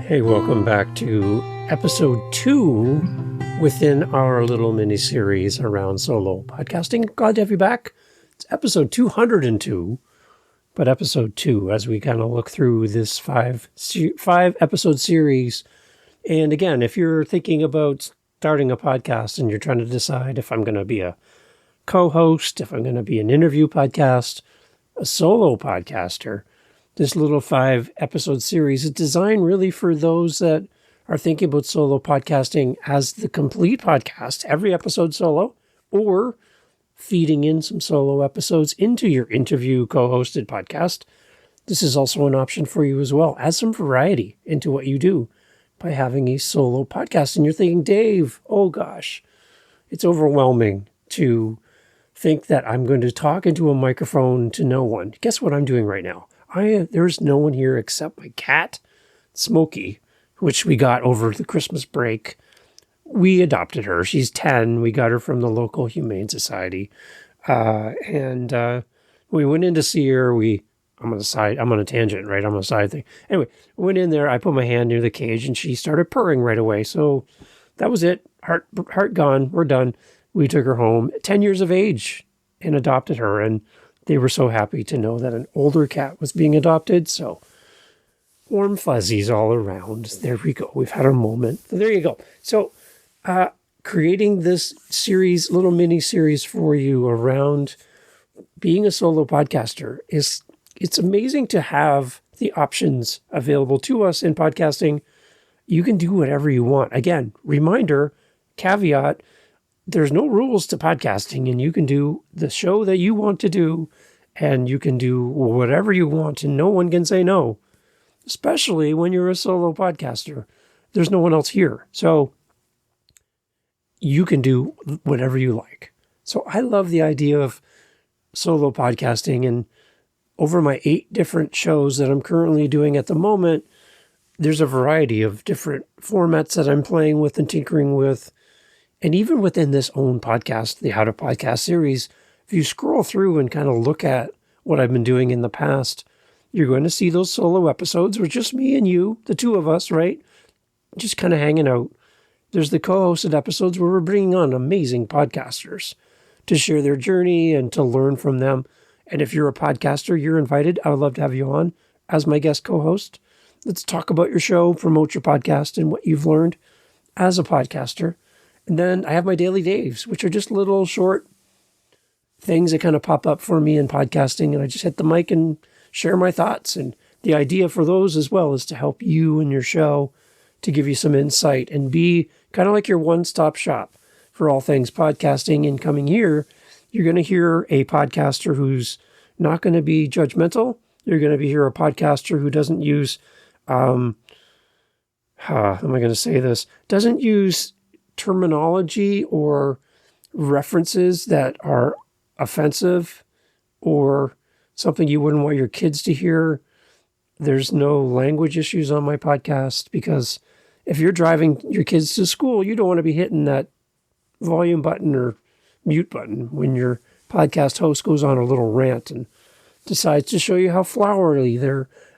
Hey, welcome back to episode 2 within our little mini-series around solo podcasting. Glad to have you back. It's episode 202, but episode 2 as we kind of look through this five episode series. And again, if you're thinking about starting a podcast and you're trying to decide if I'm going to be a co-host, if I'm going to be an interview podcast, a solo podcaster, this little 5 episode series is designed really for those that are thinking about solo podcasting as the complete podcast, every episode solo, or feeding in some solo episodes into your interview co-hosted podcast. This is also an option for you as well. Add some variety into what you do by having a solo podcast. And you're thinking, Dave, oh gosh, it's overwhelming to think that I'm going to talk into a microphone to no one. Guess what I'm doing right now? There's no one here except my cat, Smokey, which we got over the Christmas break. We adopted her. She's 10. We got her from the local Humane Society. And we went in to see her. I'm on a tangent, right? I'm on a side thing. Anyway, went in there. I put my hand near the cage and she started purring right away. So that was it. Heart gone. We're done. We took her home, 10 years of age, and adopted her. And they were so happy to know that an older cat was being adopted. So warm fuzzies all around. There we go. We've had our moment. There you go. So creating this series, little mini series for you around being a solo podcaster it's amazing to have the options available to us in podcasting. You can do whatever you want. Again, reminder, caveat, there's no rules to podcasting, and you can do the show that you want to do, and you can do whatever you want, and no one can say no, especially when you're a solo podcaster. There's no one else here. So you can do whatever you like. So I love the idea of solo podcasting, and over my 8 different shows that I'm currently doing at the moment, there's a variety of different formats that I'm playing with and tinkering with. And even within this own podcast, the How to Podcast series, if you scroll through and kind of look at what I've been doing in the past, you're going to see those solo episodes with just me and you, the two of us, right? Just kind of hanging out. There's the co-hosted episodes where we're bringing on amazing podcasters to share their journey and to learn from them. And if you're a podcaster, you're invited. I would love to have you on as my guest co-host. Let's talk about your show, promote your podcast and what you've learned as a podcaster. And then I have my Daily Daves, which are just little short things that kind of pop up for me in podcasting. And I just hit the mic and share my thoughts. And the idea for those as well is to help you and your show, to give you some insight and be kind of like your one-stop shop for all things podcasting. In coming year, you're going to hear a podcaster who's not going to be judgmental. You're going to hear a podcaster who doesn't use, how am I going to say this? Doesn't use terminology or references that are offensive or something you wouldn't want your kids to hear. There's no language issues on my podcast because if you're driving your kids to school, you don't want to be hitting that volume button or mute button when your podcast host goes on a little rant and decides to show you how flowery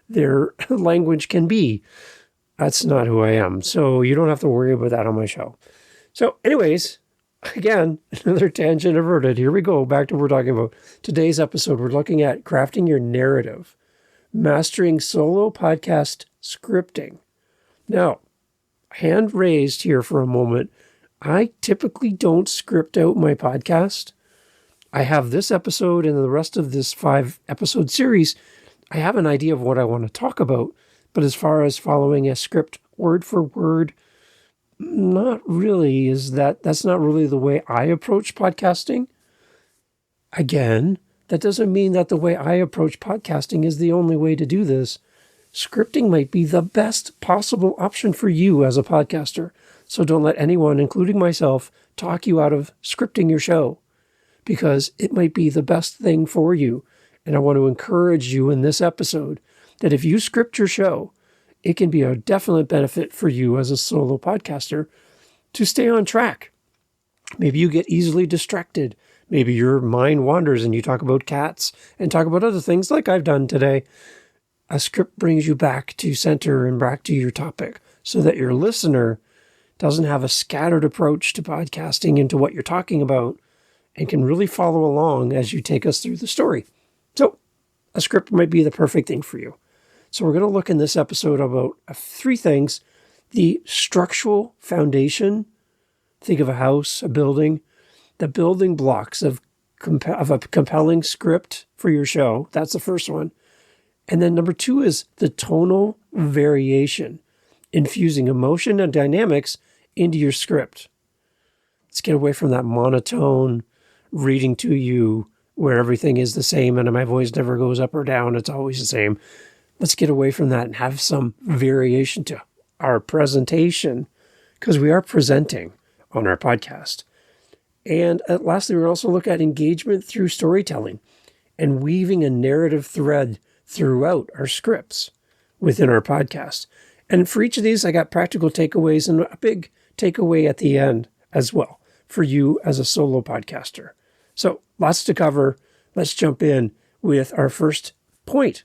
their language can be. That's not who I am. So you don't have to worry about that on my show. So anyways, again, another tangent averted. Here we go. Back to what we're talking about. Today's episode, we're looking at crafting your narrative, mastering solo podcast scripting. Now, hand raised here for a moment. I typically don't script out my podcast. I have this episode and the rest of this 5 episode series. I have an idea of what I want to talk about, but as far as following a script word for word, not really. That's not really the way I approach podcasting. Again, that doesn't mean that the way I approach podcasting is the only way to do this. Scripting might be the best possible option for you as a podcaster. So don't let anyone, including myself, talk you out of scripting your show because it might be the best thing for you. And I want to encourage you in this episode that if you script your show, it can be a definite benefit for you as a solo podcaster to stay on track. Maybe you get easily distracted. Maybe your mind wanders and you talk about cats and talk about other things like I've done today. a script brings you back to center and back to your topic so that your listener doesn't have a scattered approach to podcasting into what you're talking about and can really follow along as you take us through the story. So a script might be the perfect thing for you. So we're going to look in this episode about 3 things: the structural foundation. Think of a house, a building, the building blocks of a compelling script for your show. That's the first one. And then number 2 is the tonal variation, infusing emotion and dynamics into your script. Let's get away from that monotone reading to you where everything is the same and my voice never goes up or down. It's always the same. Let's get away from that and have some variation to our presentation, because we are presenting on our podcast. And lastly, we'll also look at engagement through storytelling and weaving a narrative thread throughout our scripts within our podcast. And for each of these, I got practical takeaways and a big takeaway at the end as well for you as a solo podcaster. So lots to cover. Let's jump in with our first point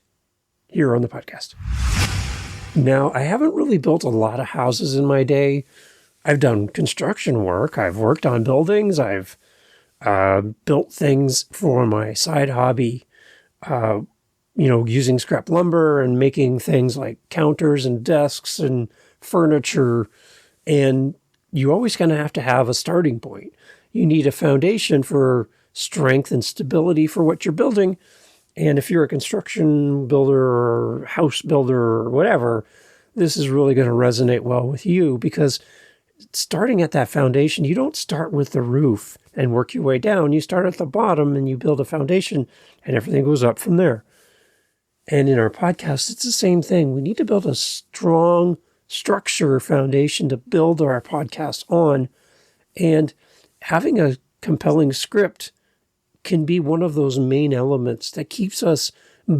here on the podcast. Now, I haven't really built a lot of houses in my day. I've done construction work. I've worked on buildings. I've built things for my side hobby, using scrap lumber and making things like counters and desks and furniture. And you always kind of have to have a starting point. You need a foundation for strength and stability for what you're building. And if you're a construction builder or house builder or whatever, this is really going to resonate well with you, because starting at that foundation, you don't start with the roof and work your way down. You start at the bottom and you build a foundation and everything goes up from there. And in our podcast, it's the same thing. We need to build a strong structure foundation to build our podcast on. And having a compelling script can be one of those main elements that keeps us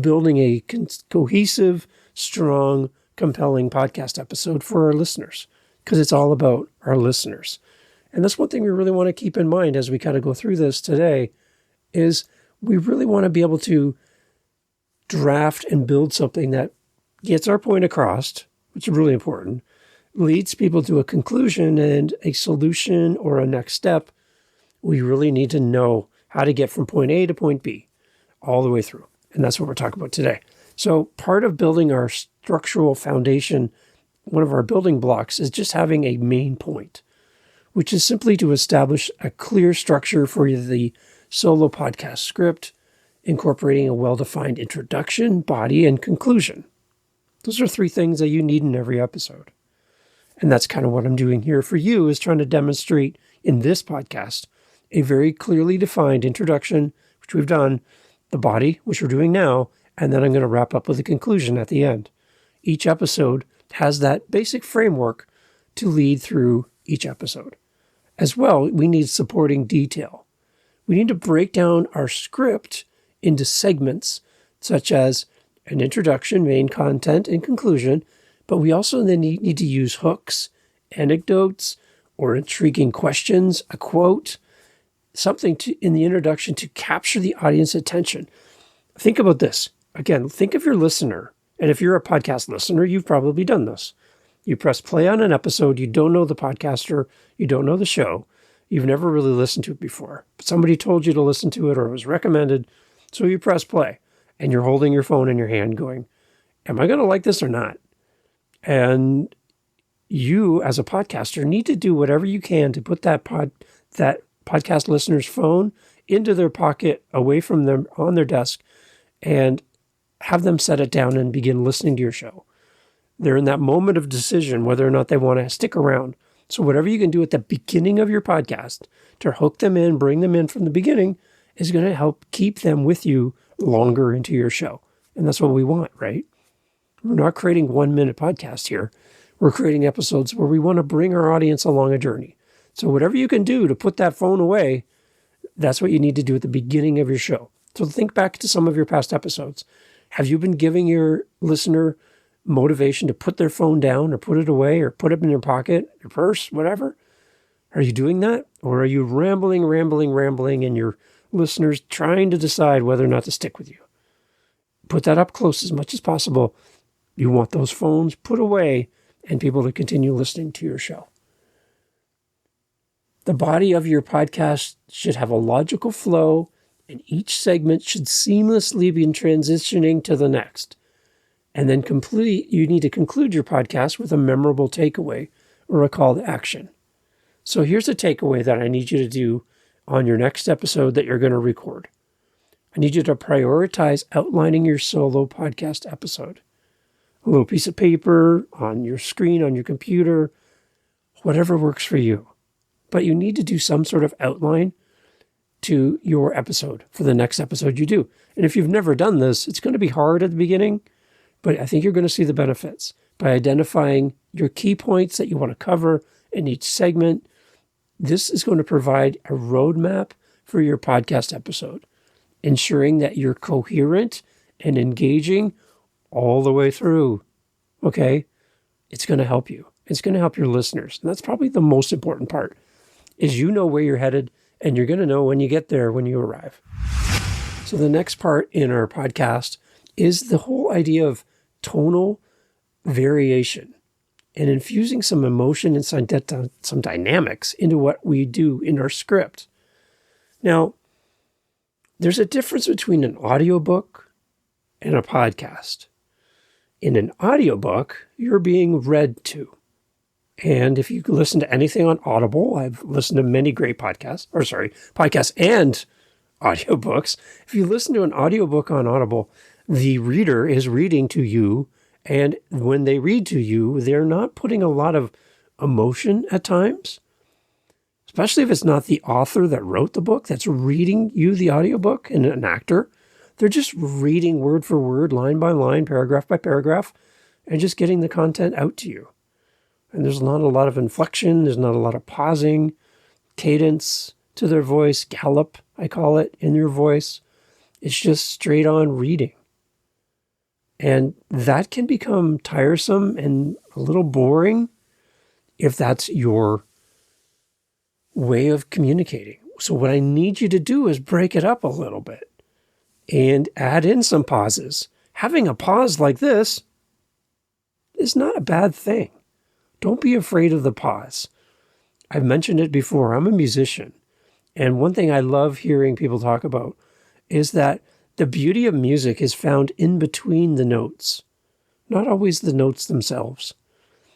building a cohesive, strong, compelling podcast episode for our listeners, because it's all about our listeners. And that's one thing we really want to keep in mind as we kind of go through this today, is we really want to be able to draft and build something that gets our point across, which is really important, leads people to a conclusion and a solution or a next step. We really need to know how to get from point A to point B all the way through. And that's what we're talking about today. So part of building our structural foundation, one of our building blocks, is just having a main point, which is simply to establish a clear structure for the solo podcast script, incorporating a well-defined introduction, body, and conclusion. Those are 3 things that you need in every episode. And that's kind of what I'm doing here for you, is trying to demonstrate in this podcast a very clearly defined introduction, which we've done, the body, which we're doing now, and then I'm going to wrap up with a conclusion at the end. Each episode has that basic framework to lead through each episode. As well, we need supporting detail. We need to break down our script into segments, such as an introduction, main content, and conclusion, but we also then need to use hooks, anecdotes, or intriguing questions, a quote, something in the introduction to capture the audience attention. Think about this. Again, think of your listener. And if you're a podcast listener, you've probably done this. You press play on an episode, you don't know the podcaster, you don't know the show, you've never really listened to it before, but somebody told you to listen to it or it was recommended, so you press play and you're holding your phone in your hand going, am I going to like this or not? And you, as a podcaster, need to do whatever you can to put that podcast listener's phone into their pocket, away from them, on their desk, and have them set it down and begin listening to your show. They're in that moment of decision whether or not they want to stick around. So whatever you can do at the beginning of your podcast to hook them in, bring them in from the beginning, is going to help keep them with you longer into your show. And that's what we want, right? We're not creating 1-minute podcasts here. We're creating episodes where we want to bring our audience along a journey. So whatever you can do to put that phone away, that's what you need to do at the beginning of your show. So think back to some of your past episodes. Have you been giving your listener motivation to put their phone down or put it away or put it in their pocket, your purse, whatever? Are you doing that? Or are you rambling, and your listeners trying to decide whether or not to stick with you? put that up close as much as possible. You want those phones put away and people to continue listening to your show. The body of your podcast should have a logical flow, and each segment should seamlessly be transitioning to the next. And then you need to conclude your podcast with a memorable takeaway or a call to action. So here's a takeaway that I need you to do on your next episode that you're going to record. I need you to prioritize outlining your solo podcast episode. A little piece of paper on your screen, on your computer, whatever works for you. But you need to do some sort of outline to your episode for the next episode you do. And if you've never done this, it's going to be hard at the beginning, but I think you're going to see the benefits by identifying your key points that you want to cover in each segment. This is going to provide a roadmap for your podcast episode, ensuring that you're coherent and engaging all the way through. Okay? It's going to help you. It's going to help your listeners. And that's probably the most important part, is you know where you're headed, and you're going to know when you get there, when you arrive. So the next part in our podcast is the whole idea of tonal variation and infusing some emotion and some dynamics into what we do in our script. Now, there's a difference between an audiobook and a podcast. In an audiobook, you're being read to. And if you listen to anything on Audible, I've listened to many great podcasts and audiobooks. If you listen to an audiobook on Audible, the reader is reading to you. And when they read to you, they're not putting a lot of emotion at times, especially if it's not the author that wrote the book that's reading you the audiobook and an actor. They're just reading word for word, line by line, paragraph by paragraph, and just getting the content out to you. And there's not a lot of inflection. There's not a lot of pausing, cadence to their voice, gallop, I call it, in your voice. It's just straight on reading. And that can become tiresome and a little boring if that's your way of communicating. So what I need you to do is break it up a little bit and add in some pauses. Having a pause like this is not a bad thing. Don't be afraid of the pause. I've mentioned it before. I'm a musician. And one thing I love hearing people talk about is that the beauty of music is found in between the notes, not always the notes themselves.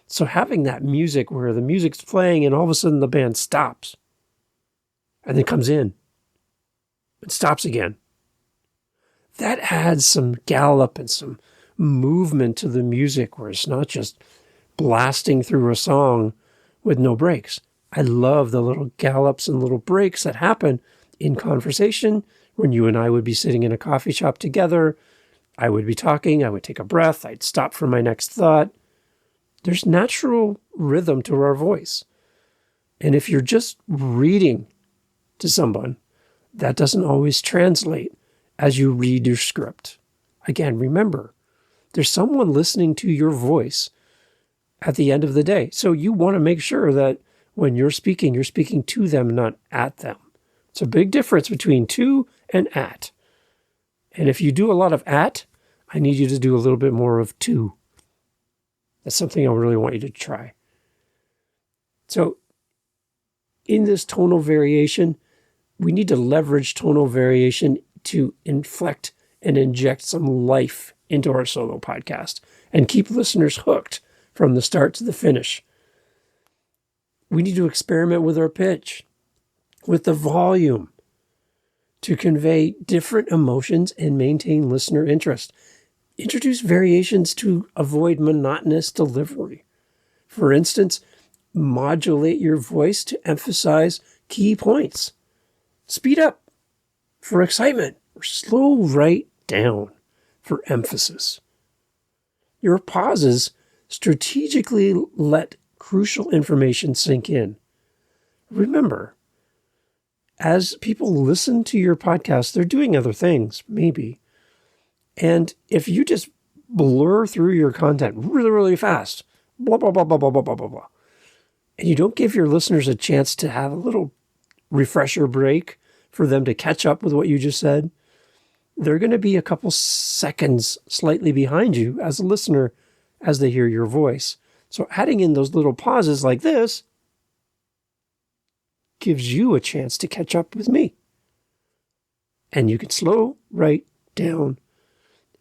So having that music where the music's playing and all of a sudden the band stops and then comes in and stops again, that adds some gallop and some movement to the music where it's not just blasting through a song with no breaks. I love the little gallops and little breaks that happen in conversation when you and I would be sitting in a coffee shop together. I would be talking, I would take a breath, I'd stop for my next thought. There's natural rhythm to our voice. And if you're just reading to someone, that doesn't always translate as you read your script. Again, remember, there's someone listening to your voice at the end of the day. So you want to make sure that when you're speaking to them, not at them. It's a big difference between to and at. And if you do a lot of at, I need you to do a little bit more of to. That's something I really want you to try. So in this tonal variation, we need to leverage tonal variation to inflect and inject some life into our solo podcast and keep listeners hooked from the start to the finish. We need to experiment with our pitch, with the volume, to convey different emotions and maintain listener interest. Introduce variations to avoid monotonous delivery. For instance, modulate your voice to emphasize key points. Speed up for excitement, or slow right down for emphasis. Your pauses strategically let crucial information sink in. Remember, as people listen to your podcast, they're doing other things, maybe. And if you just blur through your content really, really fast, blah, blah, blah, blah, blah, blah, blah, blah, blah, and you don't give your listeners a chance to have a little refresher break for them to catch up with what you just said, they're going to be a couple seconds slightly behind you as a listener as they hear your voice. So adding in those little pauses like this gives you a chance to catch up with me. And you can slow right down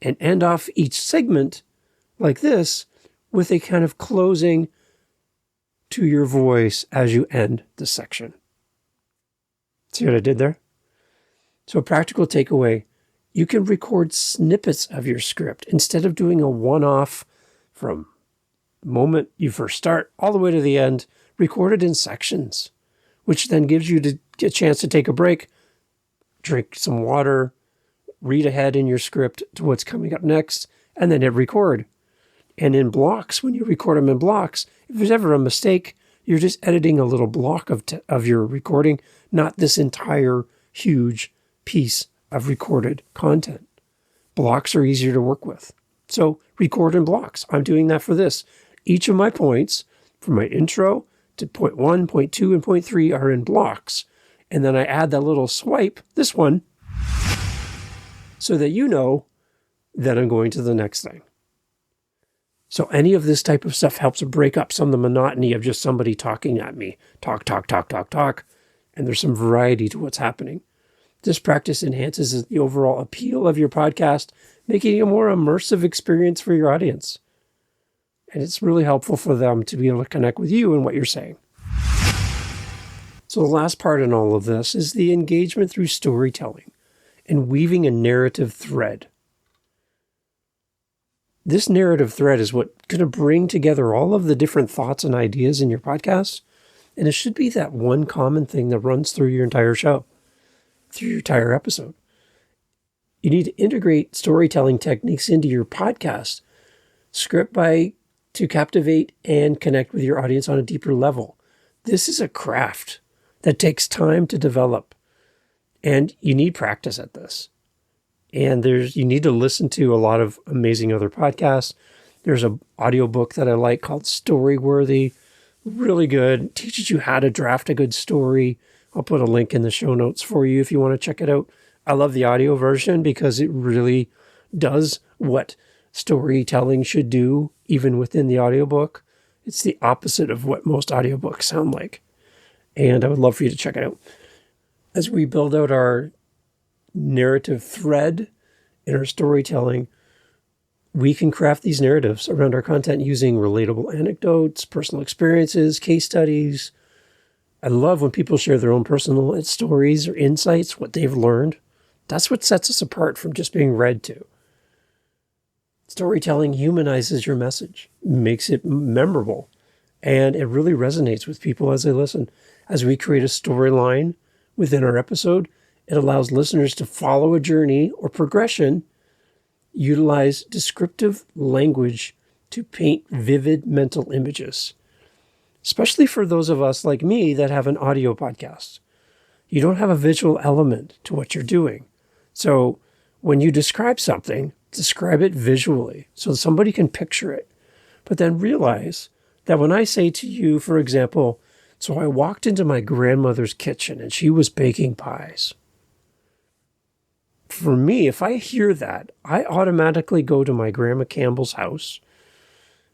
and end off each segment like this with a kind of closing to your voice as you end the section. See what I did there? So a practical takeaway, you can record snippets of your script instead of doing a one-off from the moment you first start all the way to the end, record it in sections, which then gives you a chance to take a break, drink some water, read ahead in your script to what's coming up next, and then hit record. And in blocks, when you record them in blocks, if there's ever a mistake, you're just editing a little block of your recording, not this entire huge piece of recorded content. Blocks are easier to work with. So record in blocks. I'm doing that for this. Each of my points, from my intro to point 1, point 2, and point 3 are in blocks. And then I add that little swipe, this one, so that you know that I'm going to the next thing. So any of this type of stuff helps break up some of the monotony of just somebody talking at me. Talk. And there's some variety to what's happening. This practice enhances the overall appeal of your podcast, making it a more immersive experience for your audience. And it's really helpful for them to be able to connect with you and what you're saying. So the last part in all of this is the engagement through storytelling and weaving a narrative thread. This narrative thread is what's going to bring together all of the different thoughts and ideas in your podcast. And it should be that one common thing that runs through your entire show, through your entire episode. You need to integrate storytelling techniques into your podcast script to captivate and connect with your audience on a deeper level. This is a craft that takes time to develop, and you need practice at this. And you need to listen to a lot of amazing other podcasts. There's an audiobook that I like called Storyworthy. Really good. It teaches you how to draft a good story. I'll put a link in the show notes for you if you want to check it out. I love the audio version because it really does what storytelling should do, even within the audiobook. It's the opposite of what most audiobooks sound like. And I would love for you to check it out. As we build out our narrative thread in our storytelling, we can craft these narratives around our content using relatable anecdotes, personal experiences, case studies. I love when people share their own personal stories or insights, what they've learned. That's what sets us apart from just being read to. Storytelling humanizes your message, makes it memorable, and it really resonates with people as they listen. As we create a storyline within our episode, it allows listeners to follow a journey or progression, utilize descriptive language to paint vivid mental images, especially for those of us like me that have an audio podcast. You don't have a visual element to what you're doing. So when you describe something, describe it visually so somebody can picture it. But then realize that when I say to you, for example, so I walked into my grandmother's kitchen and she was baking pies. For me, if I hear that, I automatically go to my Grandma Campbell's house.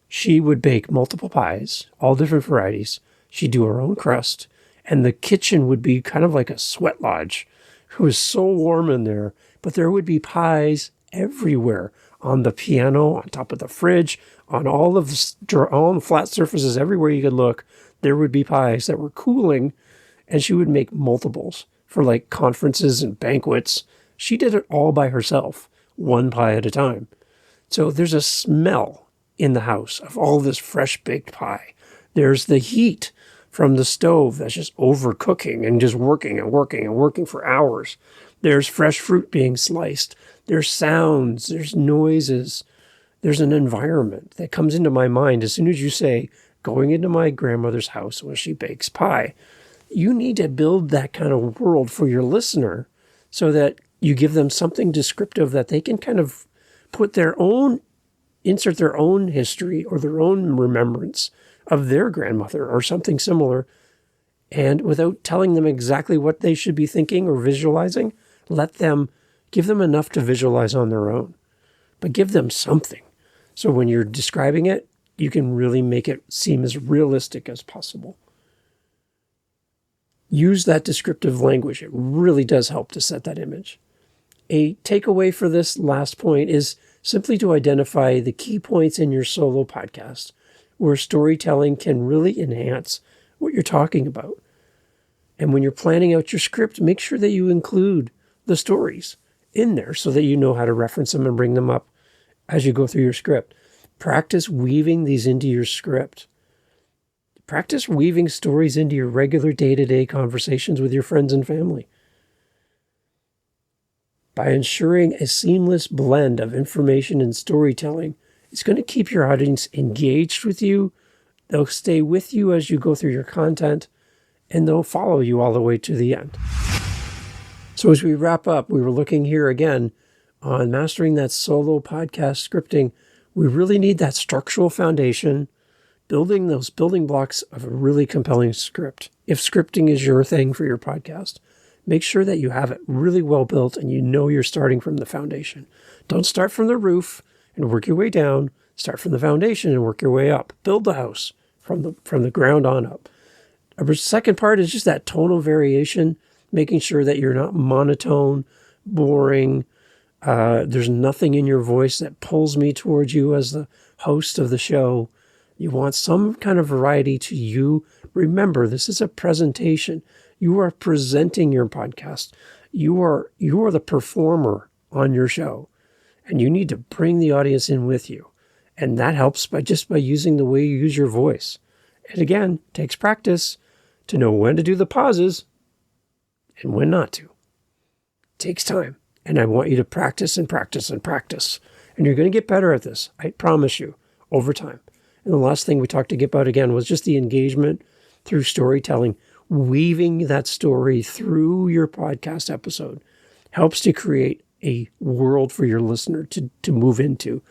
She would bake multiple pies, all different varieties. She'd do her own crust, and the kitchen would be kind of like a sweat lodge. It was so warm in there, but there would be pies everywhere, on the piano, on top of the fridge, on all the flat surfaces, everywhere you could look, there would be pies that were cooling, and she would make multiples for like conferences and banquets. She did it all by herself, one pie at a time. So there's a smell in the house of all this fresh baked pie. There's the heat from the stove that's just overcooking and just working and working and working for hours. There's fresh fruit being sliced. There's sounds, there's noises. There's an environment that comes into my mind as soon as you say, going into my grandmother's house when she bakes pie. You need to build that kind of world for your listener so that you give them something descriptive that they can kind of insert their own history or their own remembrance of their grandmother or something similar. And without telling them exactly what they should be thinking or visualizing, let them Give them enough to visualize on their own, but give them something. So when you're describing it, you can really make it seem as realistic as possible. Use that descriptive language. It really does help to set that image. A takeaway for this last point is simply to identify the key points in your solo podcast where storytelling can really enhance what you're talking about. And when you're planning out your script, make sure that you include the stories in there so that you know how to reference them and bring them up as you go through your script. Practice weaving these into your script. Practice weaving stories into your regular day-to-day conversations with your friends and family. By ensuring a seamless blend of information and storytelling, it's going to keep your audience engaged with you. They'll stay with you as you go through your content, and they'll follow you all the way to the end. So as we wrap up, we were looking here again on mastering that solo podcast scripting. We really need that structural foundation, building those building blocks of a really compelling script. If scripting is your thing for your podcast, make sure that you have it really well built and you know you're starting from the foundation. Don't start from the roof and work your way down. Start from the foundation and work your way up. Build the house from the ground on up. The second part is just that tonal variation, making sure that you're not monotone, boring. There's nothing in your voice that pulls me towards you as the host of the show. You want some kind of variety to you. Remember, this is a presentation. You are presenting your podcast. You are the performer on your show, and you need to bring the audience in with you. And that helps by using the way you use your voice. And again, it takes practice to know when to do the pauses and when not to. It takes time. And I want you to practice and practice and practice. And you're going to get better at this. I promise you, over time. And the last thing we talked about again was just the engagement through storytelling. Weaving that story through your podcast episode helps to create a world for your listener to move into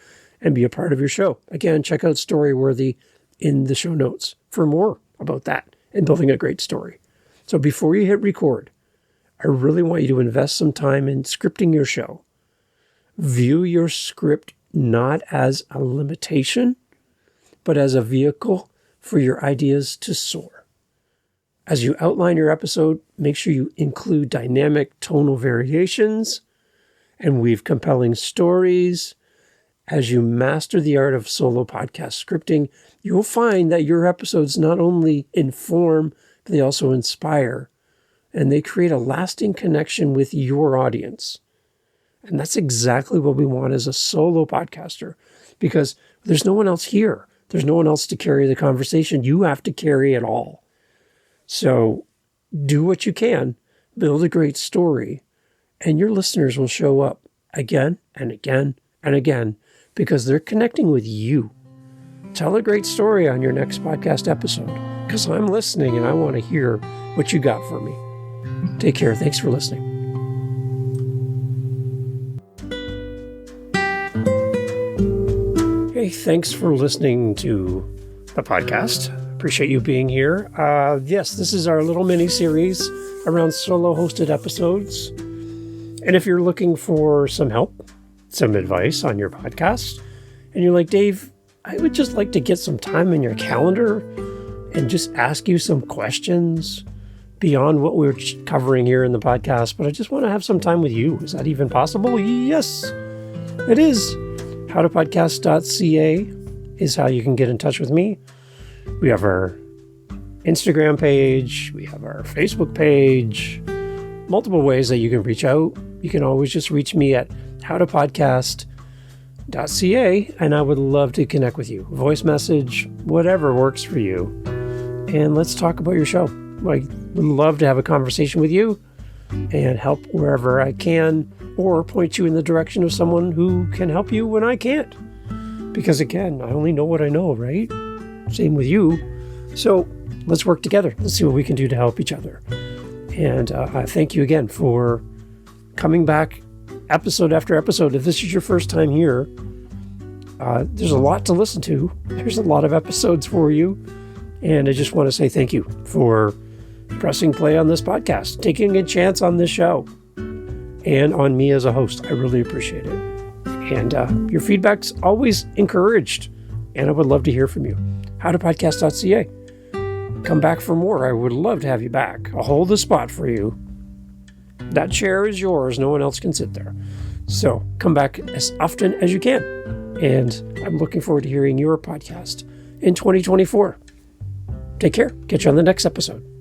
and be a part of your show. Again, check out Storyworthy in the show notes for more about that and building a great story. So before you hit record, I really want you to invest some time in scripting your show. View your script not as a limitation, but as a vehicle for your ideas to soar. As you outline your episode, make sure you include dynamic tonal variations and weave compelling stories. As you master the art of solo podcast scripting, you'll find that your episodes not only inform, but they also inspire, and they create a lasting connection with your audience. And that's exactly what we want as a solo podcaster, because there's no one else here. There's no one else to carry the conversation. You have to carry it all. So do what you can, build a great story, and your listeners will show up again and again and again because they're connecting with you. Tell a great story on your next podcast episode because I'm listening and I want to hear what you got for me. Take care. Thanks for listening. Hey, thanks for listening to the podcast. Appreciate you being here. Yes, this is our little mini series around solo hosted episodes. And if you're looking for some help, some advice on your podcast, and you're like, Dave, I would just like to get some time in your calendar and just ask you some questions beyond what we're covering here in the podcast, but I just want to have some time with you. Is that even possible? Yes, it is. howtopodcast.ca is how you can get in touch with me. We have our Instagram page. We have our Facebook page. Multiple ways that you can reach out. You can always just reach me at howtopodcast.ca, and I would love to connect with you. Voice message, whatever works for you. And let's talk about your show. I would love to have a conversation with you and help wherever I can, or point you in the direction of someone who can help you when I can't. Because again, I only know what I know, right? Same with you. So let's work together. Let's see what we can do to help each other. And I thank you again for coming back episode after episode. If this is your first time here, there's a lot to listen to. There's a lot of episodes for you. And I just want to say thank you for pressing play on this podcast, taking a chance on this show. and on me as a host. I really appreciate it. And your feedback's always encouraged, and I would love to hear from you. howtopodcast.ca. Come back for more. I would love to have you back. I'll hold the spot for you. That chair is yours. No one else can sit there. So come back as often as you can. And I'm looking forward to hearing your podcast in 2024. Take care. Catch you on the next episode.